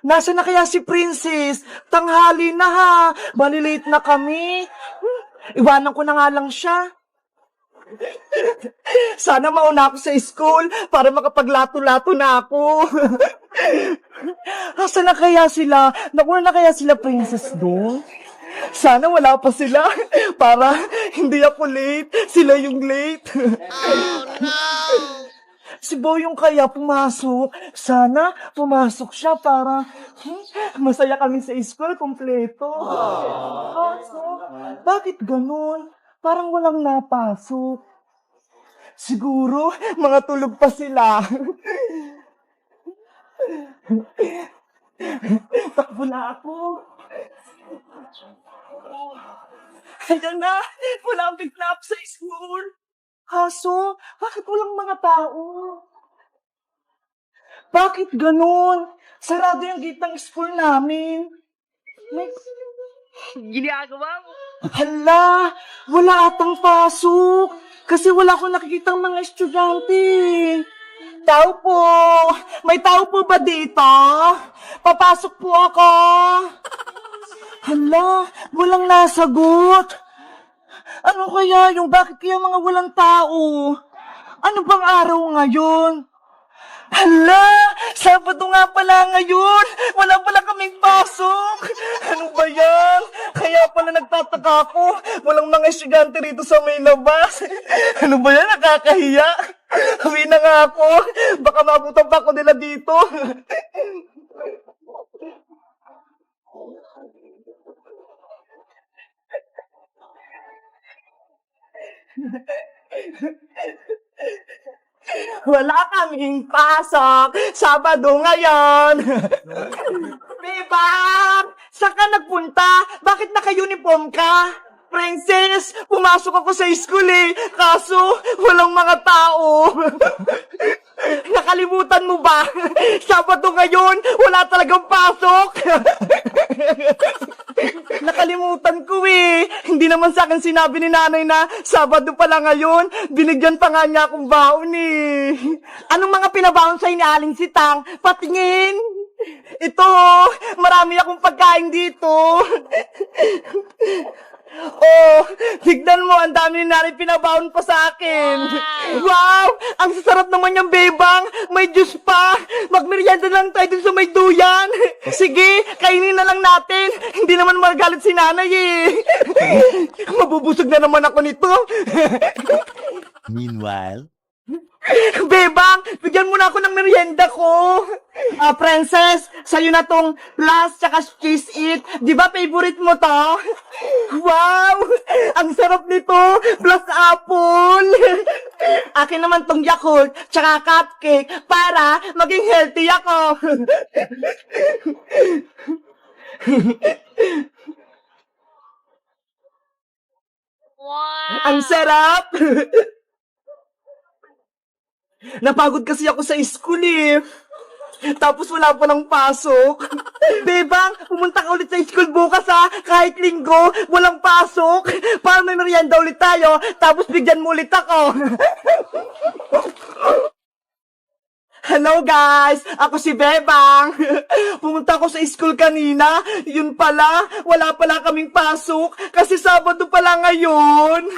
Nasaan na kaya si Princess? Tanghali na ha. Malilate na kami. Iwanan ko na nga lang siya. Sana mauna ako sa school para makapaglato-lato na ako. Nasaan na kaya sila? Nakuha na kaya sila Princess doon? Sana wala pa sila para hindi ako late. Sila yung late. Oh no! Si Boyong kaya pumasok. Sana pumasok siya para masaya kami sa school kompleto. Kaso, bakit ganun? Parang walang napasok. Siguro, mga tulog pa sila. Takbo na ako. Ayan na, wala ang pick-up sa school. Kaso, bakit walang mga tao? Bakit ganun? Sarado yung gate ng school namin. May... Ginagawa mo? Hala, wala atang pasok. Kasi wala akong nakikitang mga estudyante. Tao po, may tao po ba dito? Papasok po ako. Hala, walang nasagot. Ano kaya yung bakit kaya mga walang tao? Ano bang araw ngayon? Hala, Sabado nga pala ngayon. Wala pala kaming pasok. Ano ba yan? Kaya pala nagtataka ako. Walang mga estudyante rito sa may labas. Ano ba yan? Nakakahiya. Uwi na nga ako. Baka mabutan pa ako nila dito. Wala kaming pasok. Sabado ngayon. Bebang! Saan ka nagpunta? Bakit naka-uniform ka? Princess, pumasok ako sa school eh. Kaso, walang mga tao. Nakalimutan mo ba? Sabado ngayon, wala talagang pasok. Nakalimutan ko eh. Hindi naman sa akin sinabi ni nanay na Sabado pala ngayon. Binigyan pa nga niya akong baon eh. Anong mga pinabaon sa'yo ni Aling Sitang? Patingin. Ito, marami akong pagkain dito. Oh, tignan mo, ang dami ni nanay pinabaon pa sa akin. Wow, ang sasarap naman yung bebang. May juice pa. Magmerienda lang tayo dun sa may duyan. Sige, kainin na lang natin. Hindi naman magalit si nanay eh. Mabubusog na naman ako nito. Meanwhile, Bebang, bigyan mo na ako ng merienda ko. Princess, sa'yo na tong plus tsaka cheese it. Di ba favorite mo to? Wow, ang sarap nito. Plus apple. Akin naman tong Yakult tsaka cupcake para maging healthy ako. Wow! Ang sarap. Napagod kasi ako sa school eh. Tapos wala pa ng pasok. Bebang, pumunta ka ulit sa school bukas ha. Kahit linggo, walang pasok. Para may merienda ulit tayo. Tapos bigyan mo ulit ako. Hello guys! Ako si Bebang. Pumunta ako sa school kanina. Yun pala, wala pala kaming pasok. Kasi Sabado pala ngayon.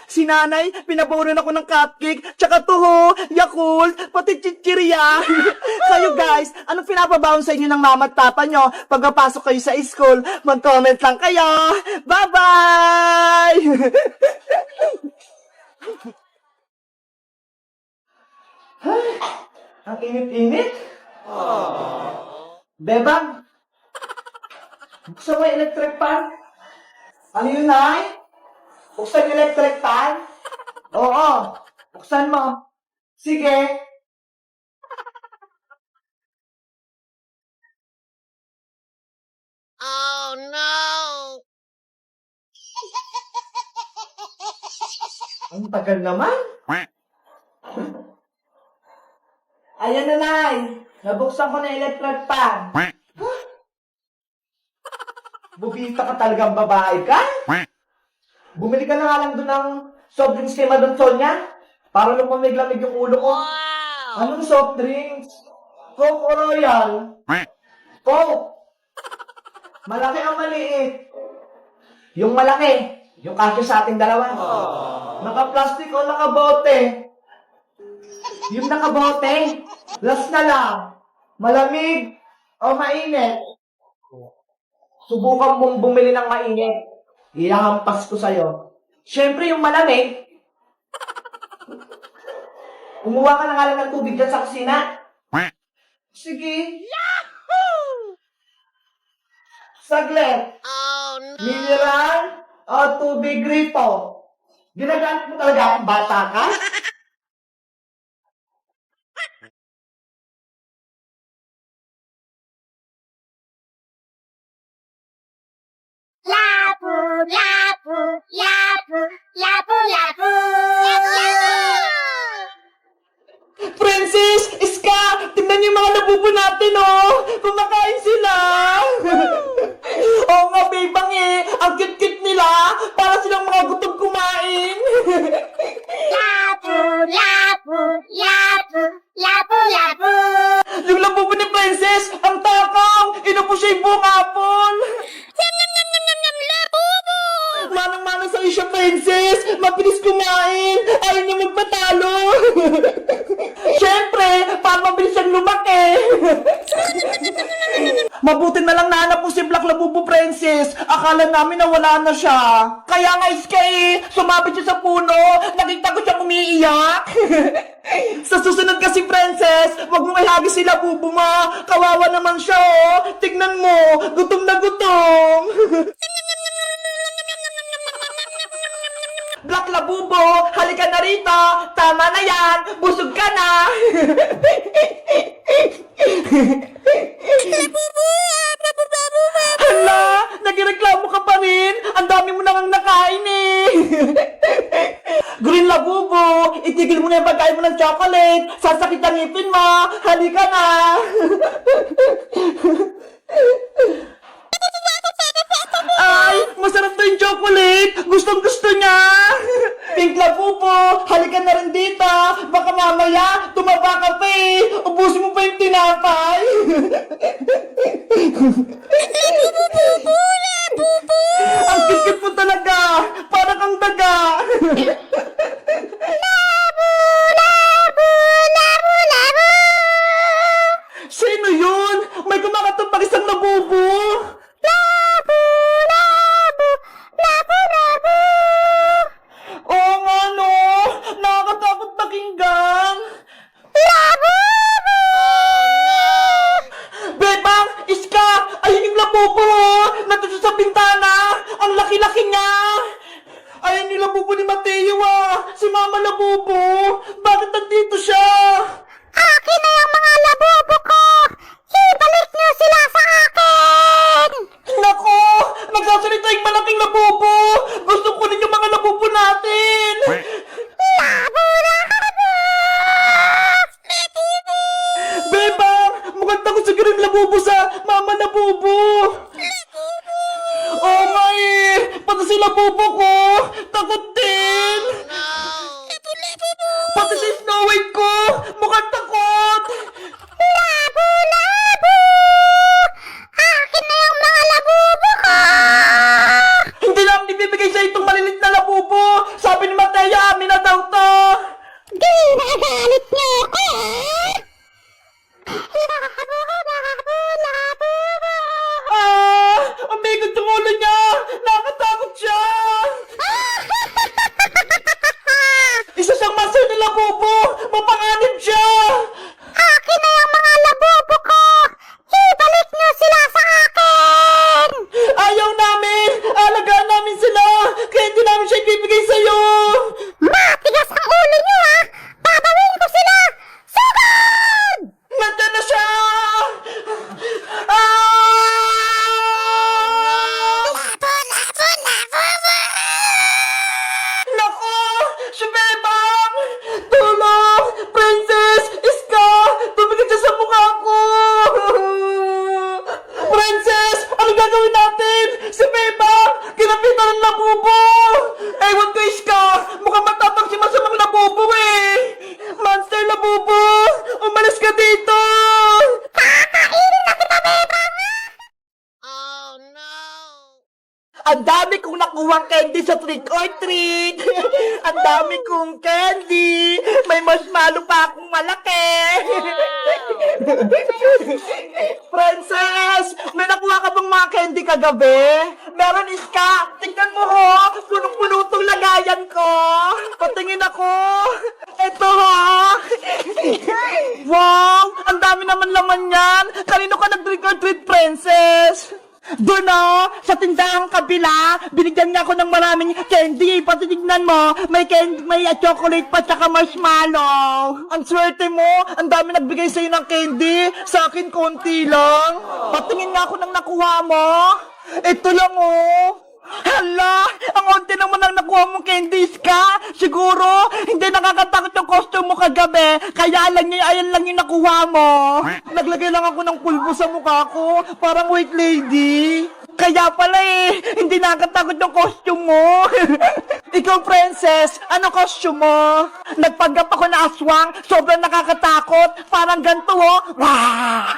Si nanay, pinabawalan ako ng cupcake, tsaka tuho, Yakult, pati chichirya. Kayo guys, anong pinapabaon sa inyo ng mama at papa nyo? Pagpapasok kayo sa school, mag-comment lang kayo. Bye-bye! Ang init-init. Bebang, buksan mo yung electric fan. Ano yun, Nay? Buksan yung electric fan? Oo, buksan mo. Sige. Oh no! Ang tagal naman. Ayan na, Nay. Nabuksan ko na electric fan. Bubita ka talagang babae ka? Bumili ka na nga lang doon ng soft drinks kay Madam Sonia para lumamig-lamig yung ulo ko. Wow! Anong soft drinks? Coke o Royal? Coke! Malaki ang maliit. Yung malaki, yung kasya sa ating dalawa. Naka-plastic o nakabote? Yung nakabote, last na lang. Malamig o mainit? Subukan mong bumili ng mainit. Ihahampas ko sa'yo. Siyempre yung malamig. Kumuha ka na nga lang ng tubig dyan sa kusina. Sige. Saglit. Oh no! Mineral o tubig rito? Ginagamit mo talaga akong bata ka? Lapu, lapu, lapu, lapu, lapu. Princess! Iska! Tingnan niyo yung mga labubo natin, oh! Kumakain sila! Oo nga, bebang eh! Ang cute-cute nila! Para silang mga gutom kumain! Lapu, lapu, lapu, lapu, lapu. Yung labubo ni Princess! Ang takaw! Inupo siya yung buong apple! Yum, yum, yum, yum, yum, yum, labubo. Manang-manang sa siya, Princess! Mabilis kumain! Ayaw niya magpatalo! Siyempre, para mabilis siyang lumaki! Mabuti na lang nahanap mo si Black Labubo, Princess! Akala namin na wala na siya! Kaya nga, Iska eh! Sumabit siya sa puno! Nakita ko siyang umiiyak! Sa susunod kasi, Princess, wag mo ihagis si Labubo mo! Kawawa naman siya, oh! Tignan mo! Gutom na gutom! Black Labubo, halika na rito! Tama na yan! Busog ka na! Hala! Nagreklamo ka pa rin! Ang dami mo nang nakain eh! Green Labubo, itigil mo na yung pagkain mo ng chocolate! Sasakit ang ngipin mo! Halika na! Ay! Masarap to yung chocolate! Gustong gusto niya! Pink Labubo, halika na rin dito! Baka mamaya, tumaba ka pa eh! Ubusin mo pa yung tinapay! Ang kikit mo talaga! Para kang daga! Sino yun? May kumakatok pag isang labubo! Oo nga no! Nakakatakot pakinggan! Oh no! Bebang! Iska! Ayun yung labubo! Natuto sa bintana! Ang laki-laki niya! Ayun yung labubo ni Mateo ah! Si Mama Labubo! Bakit nandito siya? Akin na yung mga labubo ko. Ibalik niyo sila sa akin. Nako! Nagsasalita yung malaking labubo! Gusto ko rin yung mga labubo natin! Labo, labo. Bebang! Mukhang takot sa green labubo sa Mama Labubo! Oo nga eh! Pati si labubo ko! Takot din! No! Pati si Snow White ko! Mukhang takot! Labo, labo. Akin na yung mga labubo ko. Hindi lang ibibigay sa itong malilit na labubo! Sabi ni Mateo, amin na daw to! Ginagalit niyo ako. Labo, labo, labo. Ah! Ang bigot yung ulo niya! Nakatakot siya! Isa siyang master na labubo! Mapanganib siya! Akin na yung mga labubo ko. Ibalik niyo sila sa akin. Ayaw namin! Alagaan namin sila! Kaya hindi namin siya ibibigay sa'yo! Matigas ang ulo niyo ha. Babawin ko sila. Sugod! Nandiyan na siya! Ah! Labo, labo, labo. Nako! Si Bebang! Tulong! Princess! Iska! Tumigil siya sa mukha ko! Princess! Ano gagawin natin? Si Bebang! Kinapitan ng labubo! Ewan ko, Iska! Mukhang matapang si masamang labubo eh! Monster labubo! Umalis ka dito! makuha candy sa trick or treat. Ang dami kong candy. May marshmallow pa akong malaki. Princess, may nakuha ka bang mga candy kagabi? Meron, Iska. Tingnan mo ho, punong-puno tong lagayan ko. Patingin ako. Eto ho. Wow, ang dami naman laman yan. Kanino ka nag-trick or treat, Princess? Doon sa tindahang kabila, binigyan niya ako ng maraming candy. Patitignan mo, may candy, may chocolate pa tsaka marshmallow. Ang swerte mo, ang dami nagbigay sa'yo ng candy. Sa akin, konti lang. Patingin nga ako ng nakuha mo. Ito lang Hala, ang onti naman ang nakuha mong candies ka. Siguro, hindi nakakatakot yung costume mo kagabi. Kaya ayan lang yung nakuha mo. Naglagay lang ako ng pulbo sa mukha ko. Parang white lady. Kaya pala hindi nakakatakot yung costume mo. Ikaw, Princess, ano costume mo? Nagpanggap ako na aswang, sobrang nakakatakot. Parang ganito, Wah!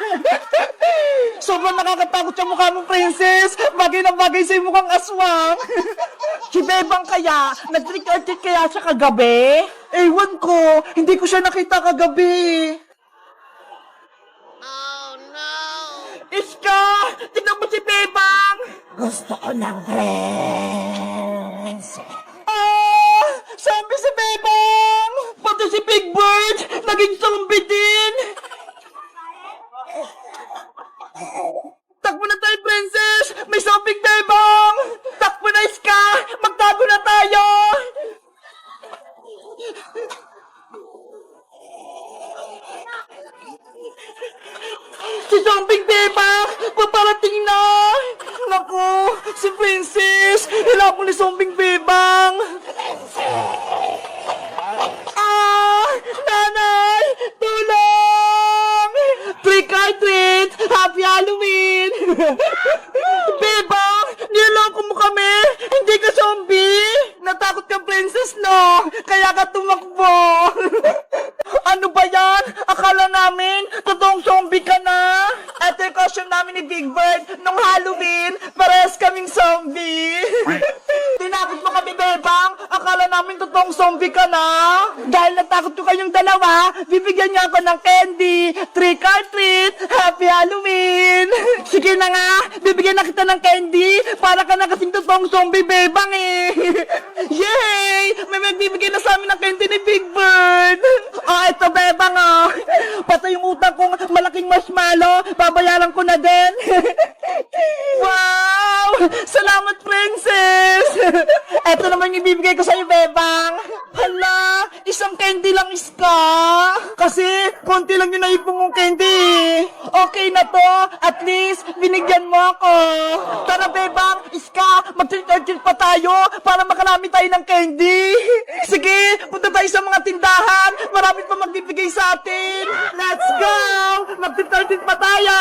Sobrang nakakatakot yung mukha mo, Princess. Bagay na bagay sa'yo mukhang aswang. Si Bebang kaya, nag-trick or treat kaya siya kagabi? Ewan ko, hindi ko siya nakita kagabi. Oh no! Iska! Tignan mo si Bebang! Gusto ko ng friends. Sabi si Bebang! Pati si Big Bird, naging zombie din! Takbo na tayo, Princess! May zombie Bebang! Takbo na, Iska! Magtago na tayo! Si zombie Bebang! Paparating na! Naku! Si Princess! Hilapon ni zombie Bebang! Nanay! Tulong! Trick or treat! Happy Halloween! Bebang! Niloko mo kami! Hindi ka zombie! Natakot ka, Princess, no? Kaya ka tumakbo! Ano ba yan? Akala namin, totoong zombie ka na! Ito yung costume namin ni Big Bird nung Halloween, parehas kaming zombie! Tinakot mo kami, Bebang! Akala namin totoong zombie ka na! Dahil natakot ko kayong dalawa, bibigyan niyo ako ng candy! Trick or treat! Happy Halloween! Sige na nga, bibigyan na kita ng candy para ka na kasing totoong zombie, Bebang Yay! May magbibigay na sa amin ng candy ni Big Bird! Ito, Bebang Pati yung utang kong malaking marshmallow, babayaran ko na din! Wow! Salamat, Princess! Ito naman yung ibibigay ko sa'yo, Bebang! Hala! Isang candy lang, Iska! Kasi, konti lang yung naipong mong candy! Okay na to! At least, binigyan mo ako! Tara, Bebang! Iska! Mag-treat pa tayo para makarami tayo ng candy! Sige! Punta tayo sa mga tindahan! Marami pa magbibigay sa atin! Let's go! Mag-treat pa tayo!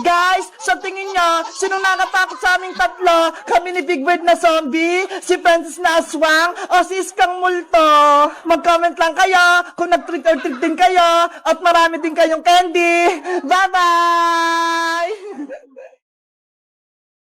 Guys, sa tingin niya, sino nakatakot sa aming tatlo? Kami ni Big Bird na zombie, si Princess na aswang, o si Iskang multo? Mag-comment lang kayo kung nag-trick or treat din kayo at marami din kayong candy. Bye-bye!